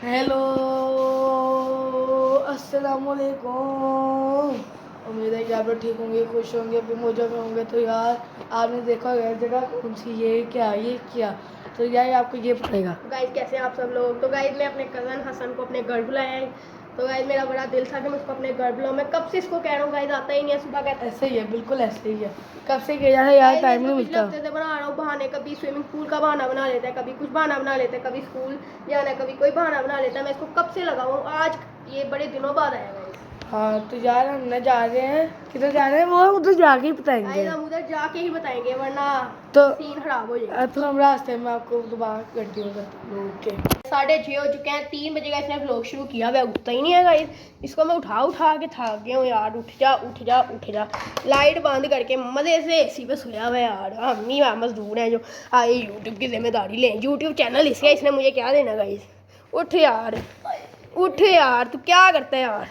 Hello, अस्सलाम वालेकुम। उम्मीद है कि आप लोग ठीक होंगे, खुश होंगे, अपने मौजों में होंगे। तो यार आपने देखा होगा जगह कौन सी, ये क्या तो यार आपको ये पड़ेगा। गाइस कैसे हैं आप सब लोग। तो गाइस मैं अपने कज़न हसन को अपने घर बुलाया है। तो गाइस मेरा बड़ा दिल था कि मैं उसको अपने घर बुलाऊं। मैं कब से इसको कह रहा हूँ, गाइस आता ही नहीं है। सुबह कहता ऐसे ही है, बिल्कुल ऐसे ही है। कब से गया है यार, टाइम नहीं मिलता। हफ्ते से बना रहा हूँ बहाने। कभी स्विमिंग पूल का बहाना बना लेता है, कभी कुछ बहाना बना लेता है, कभी स्कूल जाना है, कभी कोई बहाना बना लेता है। मैं इसको कब से लगाऊँ, आज ये बड़े दिनों बाद आया गाइस। हाँ तो यार हम न जा रहे हैं, किधर जा रहे हैं वो उधर जाके ही बताएंगे। हम उधर जाके ही बताएंगे वरना तो सीन खराब हो जाएगा। तो हम रास्ते में आपको दोबारा कंटिन्यू करते हैं। ओके 6:30 हो चुके हैं, 3 बजे का इसने व्लॉग शुरू किया। वह उठता ही नहीं है गाइस। इसको मैं उठा के थक गया हूँ यार। उठ जा। लाइट बंद करके मज़े से एसी पे सोया हुआ यार। हम ही मजदूर हैं जो आए यूट्यूब की जिम्मेदारी लें। यूट्यूब चैनल इसलिए इसने मुझे क्या देना गाइस। उठ यार तू क्या करता है यार।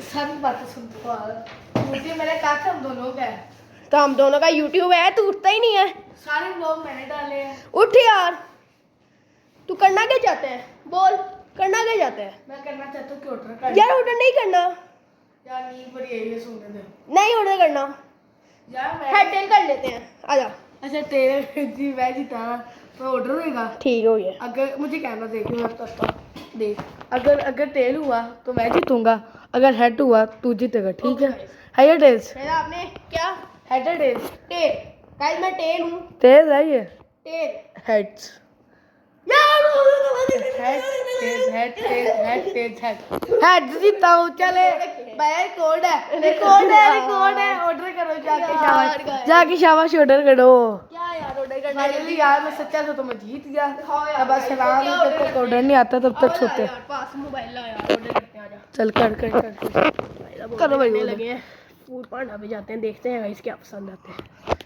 सब बातें सुनते हो मुझे, मेरे काका हम दोनों का है। तो हम दोनों का यूट्यूब है, तू उठता ही नहीं है। सारे ब्लॉग मैंने डाले हैं। उठ यार, तू करना क्या चाहता है, बोल करना क्या चाहता है। मैं करना चाहता हूँ कि ऑर्डर कर यार ऑर्डर नहीं करना यार, नींद बड़ी है, ये सुनने दे नहीं, ऑर्डर करना यार। मैं हेड टेल कर लेते हैं, आजा। अच्छा तेरे जी मैं जीता तो ऑर्डर होएगा। ठीक हो गया। अगर मुझे कहना देख, मैं बताता हूँ देख, अगर टेल हुआ तो मैं जीतूंगा, अगर हेड हुआ तू जीतेगा, ठीक है। है या टेल्स? पहला आपने क्या हेड है टेल्स? टेल। गाइस मैं टेल हूँ। टेल है ये। Tell heads. हेड जीता हूँ। चले भाई, रिकॉर्ड है। ऑर्डर करो जाके शाबाश ऑर्डर करो। क्या यार ऑर्डर करना फाइनली यार मैं सच्चा था तो मैं जीत गया। हाँ यार, अब बस सलाम, जब तक ऑर्डर नहीं आता तब तक सोते। यार पास मोबाइल ला यार, ऑर्डर करते हैं, आजा। चल कर करो भाई order। लगे हैं फूड पांडा पे जाते हैं, देखते हैं गाइस क्या पसंद आते हैं।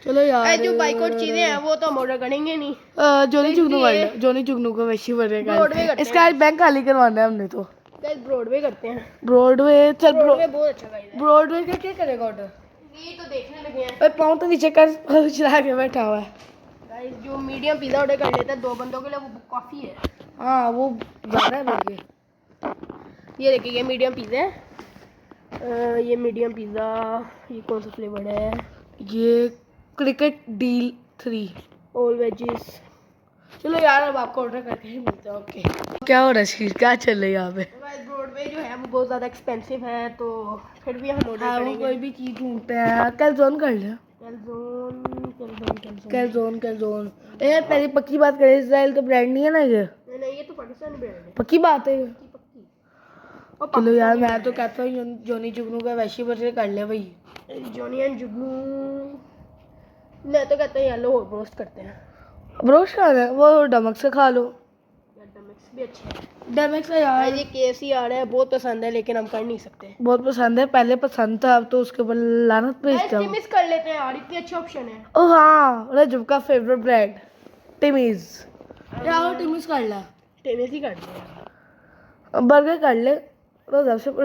चलो यार जो बाइकआउट चीजें हैं वो तो हम ऑर्डर करेंगे नहीं। जोनी चुगनू को वैसी बनेगा। ब्रॉडवे करते इसका आज बैंक खाली करवाना है हमने तो। गाइस ब्रॉडवे करते हैं। ब्रॉडवे चल। ब्रॉडवे बहुत अच्छा गाइस है। ब्रॉडवे का क्या करेगा ऑर्डर? ये तो देखने लगे हैं अरे पाँव तो नीचे कर, चला के बैठा हुआ है। गाइस। जो मीडियम पिज़्ज़ा ऑर्डर कर लेता है 2 बंदों के लिए, वो काफ़ी है। हाँ वो ज़्यादा है मेरे। ये देखिए, ये मीडियम पिज़्ज़ा है। ये मीडियम पिज़्ज़ा, ये कौन सा फ्लेवर है? ये क्रिकेट डील 3 ऑल वेजिस। चलो यार अब आपको ऑर्डर करके ही मिलता है। ओके क्या हो रहा है, क्या चल रहा है यहाँ पे? गाइस ब्रॉडवे जो है वो बहुत ज़्यादा एक्सपेंसिव है, तो फिर भी हम ऑर्डर हाँ वो करेंगे। कोई भी चीज़ ढूंढते हैं। कैलजोन कर ले। कैलजोन ए पहले पक्की बात करें, इजराइल तो ब्रांड नहीं है ना ये? नहीं, ये तो पाकिस्तानी ब्रांड है। पक्की बात है। पक्की। और चलो यार पाकिस्तानी मैं तो कहता हूँ जोनी जुगनू का वैशी बर्गर कर ले भाई। जॉनी एंड जुगनू। मैं तो कहता हूँ येलो और रोस्ट करते हैं। ब्रोश खाना है वो डमक से खा लो। यार डमक्स भी अच्छे हैं। डमक है यार, ये KFC आ रहा है, बहुत पसंद है लेकिन हम कर नहीं सकते। बहुत पसंद है, पहले पसंद था, अब तो उसके ऊपर लानत भेजता हूँ। मिस कर लेते हैं यार, इतनी अच्छी ऑप्शन है। ओ हाँ, रजब का फेवरेट ब्रांड टिमीज। यार टिमीज कर ला, टेनिस ही कर दिया। बर्गर कर ले।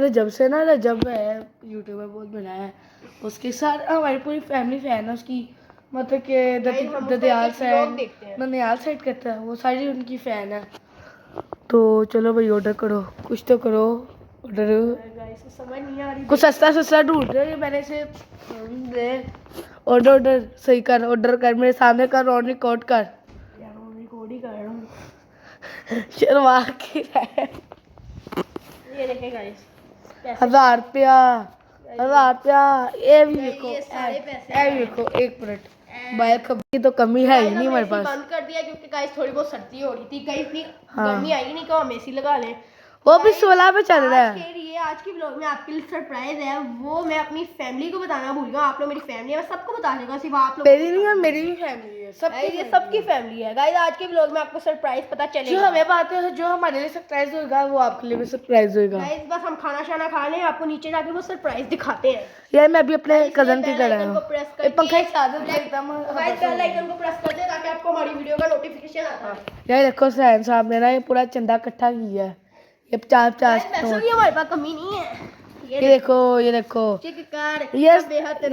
जब से ना रजब है यूट्यूबर बहुत बनाया है, उसके साथ हमारी पूरी फैमिली फैन है उसकी। मतलब कि ददयाल साइड, ननियाल साइड कहता है वो, सारी उनकी फैन है। तो चलो भाई ऑर्डर करो, कुछ तो करो ऑर्डर। समझ नहीं आ रही। कुछ सस्ता ढूंढ रहे हैं मैंने से। ऑर्डर सही कर, ऑर्डर कर, मेरे सामने कर और रिकॉर्ड कर। यार मैं रिकॉर्ड ही कर रहा हूँ। शर्मा के है। ये देखें गाइस, 1000 रुपया ये भी देखो, ये सारे पैसे ये भी देखो। 1 मिनट भाई, कभी तो कमी है ही नहीं हमारे पास। बंद कर दिया क्योंकि गाइस थोड़ी बहुत सर्दी हो रही थी। गाइस इतनी हाँ। गर्मी आएगी नहीं कि हम AC लगा लें। वो भी 16 पे चल रहा है। आज की व्लॉग में आपके लिए सरप्राइज है, वो मैं अपनी फैमिली को बताना भूल गया। आप लोग मेरी फैमिली है, मैं सबको बता दूंगा, सिर्फ आप लोग। मेरी नहीं है, मेरी भी फैमिली है, ये सबकी फैमिली है गाइस। आज के व्लॉग में आपको सरप्राइज पता जो चलेगा। हमें बातें हैं, जो हमारे लिए सरप्राइज होगा वो आपके लिए भी सरप्राइज होगा। गाइस बस हम खाना शाना खा लें, आपको नीचे जाके वो सरप्राइज दिखाते हैं। यार मैं भी अपने कजन की कर रहा हूँ। पंखा गाइस बेल आइकन को प्रेस कर दे ताकि आपको हमारी वीडियो का नोटिफिकेशन आता है। यार देखो सैन साहब ने ना ये पूरा चंदा इकट्ठा किया है, ये 50 पैसों की हमारे पास कमी नहीं है। ये देखो ये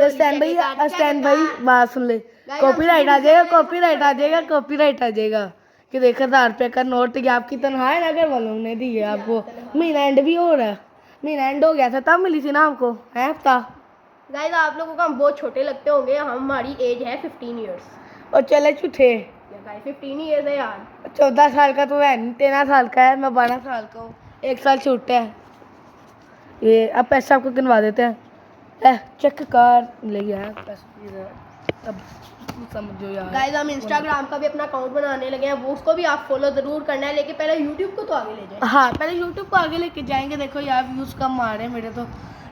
स्टैंड भाई बात सुन ले। कॉपीराइट आ जाएगा। कि देखो 1000 रुपये का नोट, ये आपकी तनख्वाह है ना, घर वालों ने दी है आपको। महीना एंड भी हो रहा है, महीना एंड हो गया था तब मिली थी ना आपको, है हफ्ता। गाइस आप लोगों को हम बहुत छोटे लगते होंगे, हमारी एज है 15 ईयर्स। और चले झूठे, गाइस 15 ईयर्स है यार। 14 साल का तो है नहीं, 13 साल का है, मैं 12 साल का हूँ, 1 साल छोटा है। ये अब पैसे आपको गिनवा देते हैं, चेक कर ले गया है पैसे, अब समझो यार। गाइस हम इंस्टाग्राम का भी अपना अकाउंट बनाने लगे हैं, वो उसको भी आप फॉलो जरूर करना है, लेकिन पहले यूट्यूब को तो आगे ले जाए। हाँ पहले यूट्यूब को आगे लेके जाएंगे। देखो यार व्यूज कम आ रहे हैं मेरे तो,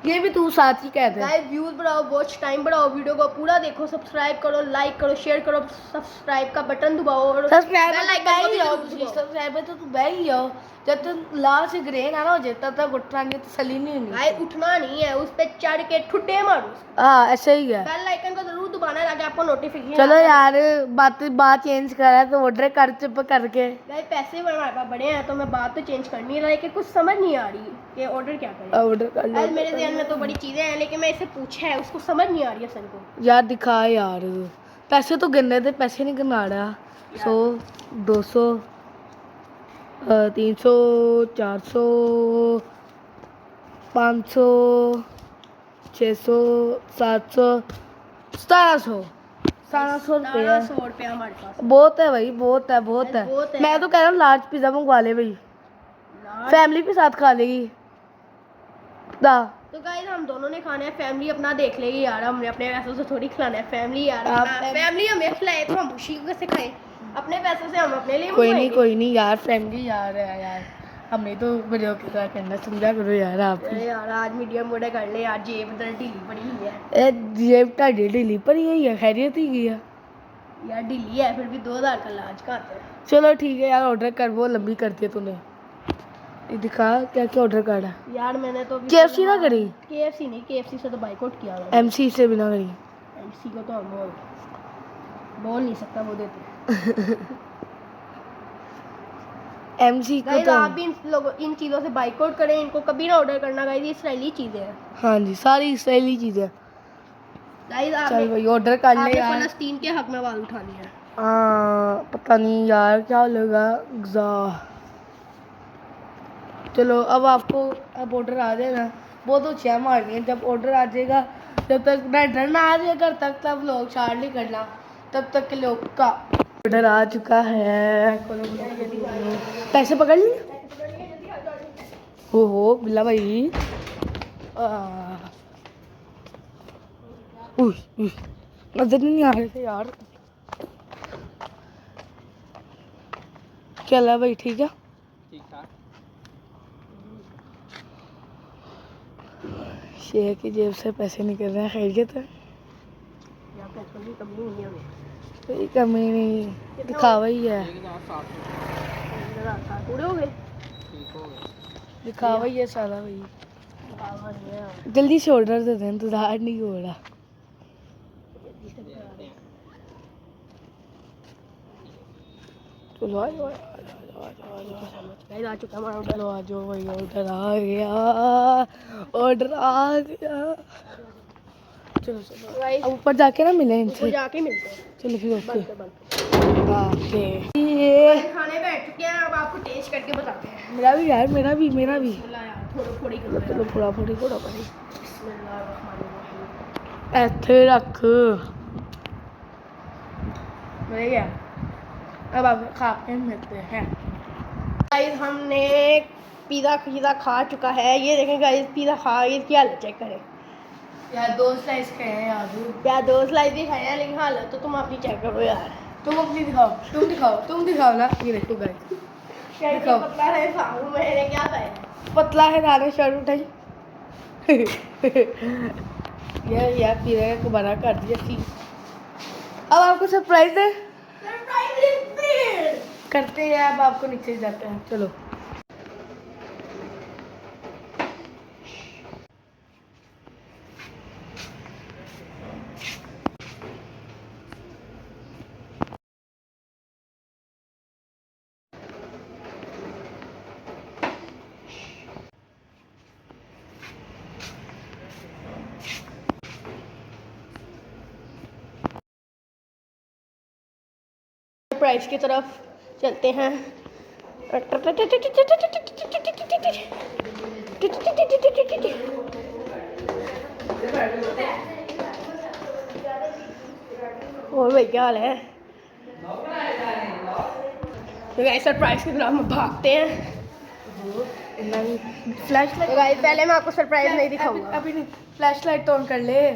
ये भी तू साथ ही कहते हैं। गाइस व्यूज बढ़ाओ, वॉच टाइम बढ़ाओ, वीडियो को पूरा देखो, सब्सक्राइब करो, लाइक करो, शेयर करो, सब्सक्राइब का बटन दबाओ और बेल आइकन को भी जरूर दबाओ। सब्सक्राइबर तो तू बैठ ही हो, जब तक लास्ट ग्रे ना हो जाए तब तक उठना नहीं, तसली नहीं होनी। गाइस उठना नहीं है, उस पे चढ़ के ठुड्डे मारो। हाँ ऐसे ही है। बेल आइकन को जरूर दबाना है ताकि आपको नोटिफिकेशन। चलो यार बात चेंज करा तो ऑर्डर कर चुप करके। गाइस पैसे हमारे पास बड़े हैं तो मैं बात तो चेंज करनी है, लेकिन कुछ समझ नहीं आ रही कि ऑर्डर क्या करें। ऑर्डर कर लो। गाइस मेरे ध्यान में तो बड़ी चीजें हैं, लेकिन मैं इसे पूछा है, उसको समझ नहीं आ रही है सर को। यार दिखा यार, पैसे तो गिनने थे, पैसे नहीं गिना रहा। 100 200 300 400 500 600 700 1700 रुपये। 1700 रुपया हमारे पास। बहुत है भाई, बहुत है, बहुत बहुत है। है। मैं तो कह रहा हूँ लार्ज पिज़्ज़ा मंगवा ले भाई, फैमिली के साथ खा लेगी दा। तो गाइस हम दोनों ने खाना है, फैमिली अपना देख लेगी यार, हमने अपने पैसों से थोड़ी खिलाना है फैमिली यार। फैमिली हमें खिलाए तो हम उसी को से खाएं, अपने पैसों से हम अपने लिए मंगवाएंगे। कोई नहीं यार, फैमिली यार है यार, हमने तो वीडियो के साथ करना, समझा करो यार आप। अरे यार आज मीडियम ऑर्डर कर ले यार, जेब इधर ढीली पड़ी हुई है। ए जेब ढाडी ढीली पर यही है, खैरियत ही की है यार ढीली है, फिर भी 2000 का लाज का आता है। चलो ठीक है यार, ऑर्डर कर, वो लंबी करती है तूने। ये दिखा क्या क्या ऑर्डर करा। यार मैंने तो KFC ना करी, KFC नहीं, KFC से तो बाइकआउट किया था। MC से भी ना करी। MC को तो हम बोल नहीं सकता, वो देते। MC को गाइस तो आप भी इन चीज़ों से बाइकआउट करें, इनको कभी ना ऑर्डर करना गाइस, ये इसराइली चीज़ें हैं। हाँ जी, सारी इसराइली चीज़ें। गाइस चल भाई ऑर्डर कर ले आपने यार। फलस्तीन के हक में आवाज़ उठानी है। पता नहीं यार क्या लगा चलो अब आपको अब ऑर्डर आ जाएगा, बहुत अच्छी है मारनी है। जब ऑर्डर आ जाएगा, जब तक रेडर ना आ जाए घर तक, तब लोग चार नहीं करना, तब तक के लोग का ऑर्डर आ चुका है। पैसे पकड़ लिए, हो बिल्ला भाई। नजर नहीं आ रहे थे यार। क्या है भाई, ठीक है? शेर की जेब से पैसे निकल रहे हैं, खैरियत है? कोई कमी नहीं, दिखावा ही है, पूरे हो गए। दिखावा ही है सारा भाई। जल्दी से ऑर्डर दे दें, इंतजार नहीं हो रहा। चलो आ जाओ आ चुका हमारा ऑर्डर। आ जाओ भाई, ऑर्डर आ गया, ऑर्डर आ गया। चलो अब ऊपर जाके ना मिले इनसे, जाके मिलते हैं। चलो फिर ओके। खाने बैठ चुके हैं, अब आपको टेस्ट करके बताते हैं। मेरा भी यार, मेरा भी थोड़ी चलो थोड़ा ऐसे रख मिल गया। अब आप खा के मिलते हैं। गाइस हमने पिज़्ज़ा खा चुका है, ये देखें गाइस पिज़्ज़ा खा, इसकी हालत चेक करें यार 2 स्लाइस खाए हैं यार। यार 2 स्लाइस भी खाए हैं, लेकिन हालत तो तुम अपनी चेक करो यार। तुम अपनी दिखाओ, तुम दिखाओ ना। ये देखो गाइस, क्या पतला है साहू, मैंने क्या खाया? पतला है, दाने शर्ट उठाई। यार पीने को बना कर दिया थी। अब आपको सरप्राइज है, करते हैं। अब आपको नीचे जाते हैं, चलो। प्राइस की तरफ चलते हैं। और भाई क्या हाल है? तो गाइस सरप्राइज के खिलाफ हम भागते हैं। फ्लैश तो लाइट गाइस पहले मैं आपको सरप्राइज नहीं दिखाऊंगा। अभी नहीं, फ्लैश लाइट तो ऑन कर ले।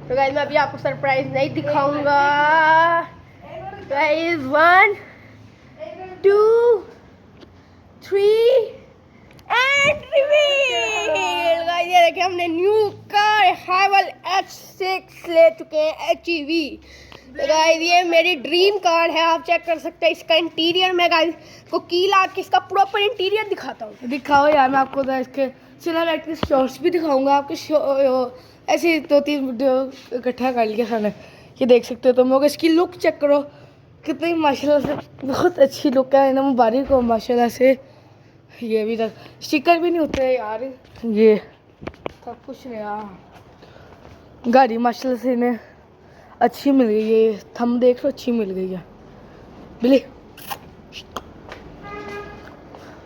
तो गाइस मैं अभी आपको सरप्राइज नहीं दिखाऊंगा। Guys 1 2 3 and reveal. गाइस ये देखिए हमने न्यू कार हैवल H6 ले चुके हैं HEV। तो गाइस ये मेरी ड्रीम कार है, आप चेक कर सकते हैं इसका इंटीरियर। मैं गाइस को की ला के इसका प्रॉपर इंटीरियर दिखाता हूँ। दिखाओ यार, मैं आपको इसके सिनेमैटिक के शॉर्ट्स भी दिखाऊंगा। आपके ऐसे 2-3 वीडियो इकट्ठा कर लिया मैंने, ये देख सकते हो तुम लोग। इसकी लुक चेक करो, कितनी माशाल्लाह से बहुत अच्छी लुक है ना, मुबारक हो माशाल्लाह से। ये अभी तक स्टिकर भी नहीं उतरे यार, ये सब कुछ नया। गाड़ी माशाल्लाह से इन्हें अच्छी मिल गई है, थम देख लो, अच्छी मिल गई है। बिल्ली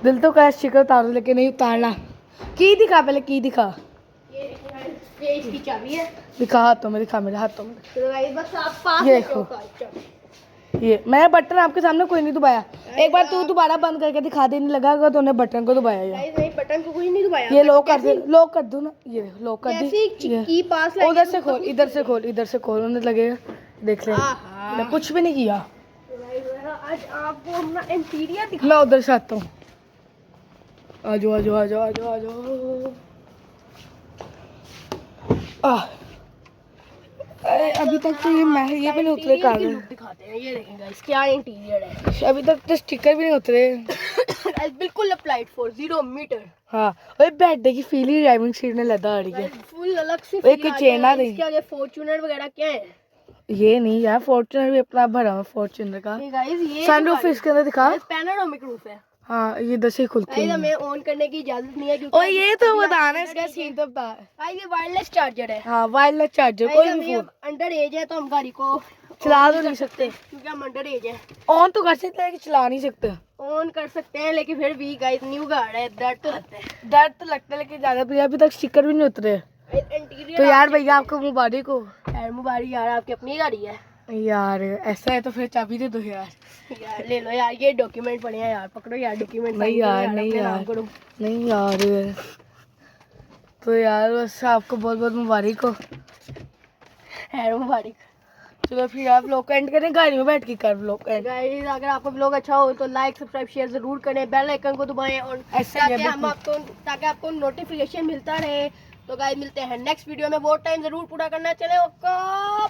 दिल तो कह स्टिकर उतार दो, लेकिन नहीं उतारना। की दिखा, पहले की दिखा, ये देखिए गाइस, ये इसकी चाबी है। दिखा हाथों में, दिखा मेरे हाथों में। तो गाइस बस आप पास ये लेके आओ देखो। कार चाबी। ये मैं बटन आपके सामने कोई नहीं दबाया। एक बार तू दोबारा बंद करके दिखा दे, नहीं लगा अगर तूने बटन को दबाया। यार गाइस नहीं, बटन को कुछ नहीं दबाया। ये लॉक कर दे, लॉक कर दो ना, ये लॉक कर जैसे दी। ही की पास लाएंगे उधर से खोल, इधर से खोल, इधर से खोल, उन्हें लगेगा देख ले। आहा। मैंने कुछ भी नहीं किया। तो गाइस आज आपको अपना इंटीरियर दिखा। मैं उधर से आता हूँ, आ जाओ आ जाओ आ जाओ आ जाओ आ जाओ। अरे अभी तक तो ये भी नहीं उतरे इंटीरियर की कागज। लुक दिखाते हैं। ये देखें गाइस क्या इंटीरियर है। अभी तक तो स्टिकर भी नहीं उतरे। गाइस बिल्कुल अप्लाइड फॉर 0 मीटर। हाँ, और बैठने की फील ही ड्राइविंग सीट में लदा आ रही है। फुल अलग से एक चेन आ रही। क्या ये फॉर्च्यूनर वगैरह क्या है? ये नहीं यार, फॉर्च्यूनर भी अपना भरा हुआ फॉर्च्यूनर का। ये गाइस ये सनरूफ इसके अंदर दिखा। पैनोरामिक रूफ है। हाँ, ये इधर से खुलती गाइस है। हमें ऑन करने की इजाजत नहीं है क्योंकि और ये तो बताना है, इसका सीन तो बता। गाइस ये वायरलेस चार्जर है। हाँ, वायरलेस चार्जर, कोई भी फोन अंडर एज है तो हम गाड़ी को चला तो नहीं सकते। क्योंकि हम अंडर एज है। ऑन तो कर सकते हैं कि चला नहीं सकते। ऑन कर सकते हैं लेकिन फिर भी गाइस न्यू गाड़ी है, डर तो लगता है। डर तो लगता है, लेकिन ज्यादा भी अभी तक स्टिकर भी नहीं उतरे। इंटीरियर तो यार भैया आपको मुबारक हो। यार मुबारक यार, आपकी अपनी गाड़ी है यार ऐसा है तो फिर चाबी दे दो यार। यार। ले लो यार, ये डॉक्यूमेंट पड़े हैं यार, पकड़ो यार डॉक्यूमेंट। नहीं यार, नहीं यार, नहीं यार। तो यार बस आपको बहुत बहुत मुबारक हो। यार मुबारक। चलो फिर आप लोग एंड करें, गाड़ी में बैठ के कर लोग एंड। गाइस अगर आपको ब्लॉग अच्छा हो तो लाइक सब्सक्राइब शेयर जरूर करें, बेल आइकन को दबाएं और ऐसे ही है ताकि आपको नोटिफिकेशन मिलता रहे। तो गाइस मिलते हैं नेक्स्ट वीडियो में, वो टाइम जरूर पूरा करना। चले ओके।